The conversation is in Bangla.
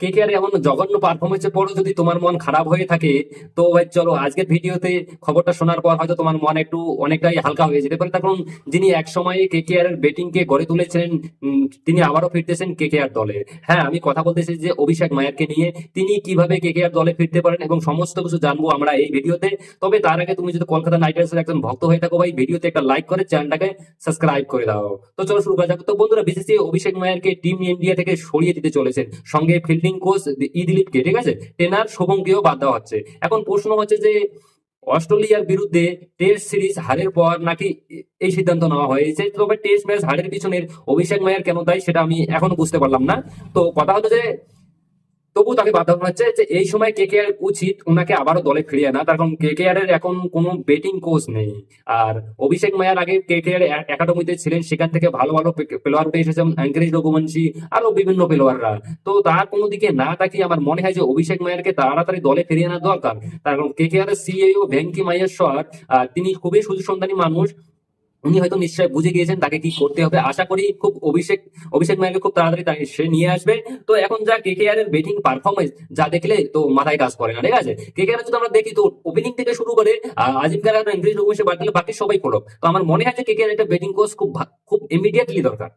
কেকেআর এমন জঘন্য পারফরমেন্সের পরও যদি তোমার মন খারাপ হয়ে থাকে, তো ভাই চলো আজকের ভিডিওতে খবরটা শোনার পর হয়তো তোমার মন একটু অনেকটাই হালকা হয়ে যেতে পারে। তার কারণ যিনি এক সময়ে কেকেআর এর ব্যাটিং কে গড়ে তুলেছিলেন, তিনি আবারও ফিরতেছেন কেকেআর দলে। হ্যাঁ, আমি কথা বলতেছি যে অভিষেক মায়ারকে নিয়ে। তিনি কিভাবে কেকেআর দলে ফিরতে পারেন এবং সমস্ত কিছু জানবো আমরা এই ভিডিওতে। তবে তার আগে তুমি যদি কলকাতা নাইট রাইডার্সের একজন ভক্ত হয়ে থাকো ভাই, ভিডিওতে একটা লাইক করে চ্যানেলটাকে সাবস্ক্রাইব করে দাও। তো চলো শুরু করা যাক। তো বন্ধুরা, বিসিসিআই অভিষেক মায়ারকে টিম ইন্ডিয়া থেকে সরিয়ে দিতে চলেছেন, সঙ্গে ফিল্ডিং কোচ দিলীপকে, ঠিক আছে, ট্রেনার শুভমকেও বাদ দেওয়া হচ্ছে। এখন প্রশ্ন হচ্ছে যে অস্ট্রেলিয়ার বিরুদ্ধে টেস্ট সিরিজ হারের পর নাকি এই সিদ্ধান্ত নেওয়া হয়েছে। তবে টেস্ট ম্যাচ হারের পিছনের অভিষেক মায়ার কেন দায়ী সেটা আমি এখনো বুঝতে পারলাম না। তো কথা হলো যে তবু তাকে বাধ্য করা হচ্ছে যে এই সময় কেকেআর উচিত ওনাকে আবারও দলে ফিরিয়ে আনা, তার কারণ কেকেআর এর এখন কোনো বেটিং কোচ নেই। আর অভিষেক মায়ার আগে কেকেআর একাডেমিতে ছিলেন, সেখান থেকে ভালো ভালো প্লেয়ার উঠে এসেছে, যেমন অ্যাঙ্কারেজ রঘুবংশী, আরো বিভিন্ন প্লেয়াররা। তো তার কোনো দিকে না তাকিয়ে আমার মনে হয় যে অভিষেক মায়ারকে তাড়াতাড়ি দলে ফিরিয়ে আনা দরকার। তার কারণ কেকেআর এর সিইও ভেঙ্কি মাহেশ্বর, তিনি খুবই সুসন্ধানী মানুষ। উনি হয়তো নিশ্চয়ই বুঝে গিয়েছেন তাকে কি করতে হবে। আশা করি খুব অভিষেক মায়াকে খুব তাড়াতাড়ি সে নিয়ে আসবে। তো এখন যা কেকেআর এর ব্যাটিং পারফরমেন্স যা দেখলে তো মাথায় কাজ করে না, ঠিক আছে। কেকেআর যদি আমরা দেখি তো ওপেনিং থেকে শুরু করে আজিম খান ইংরেজ রঘুবংশী বাদ দিলে বাকি সবাই ফলো। তো আমার মনে হয় যে কেকেআর একটা ব্যাটিং কোচ খুব খুব ইমিডিয়েটলি দরকার।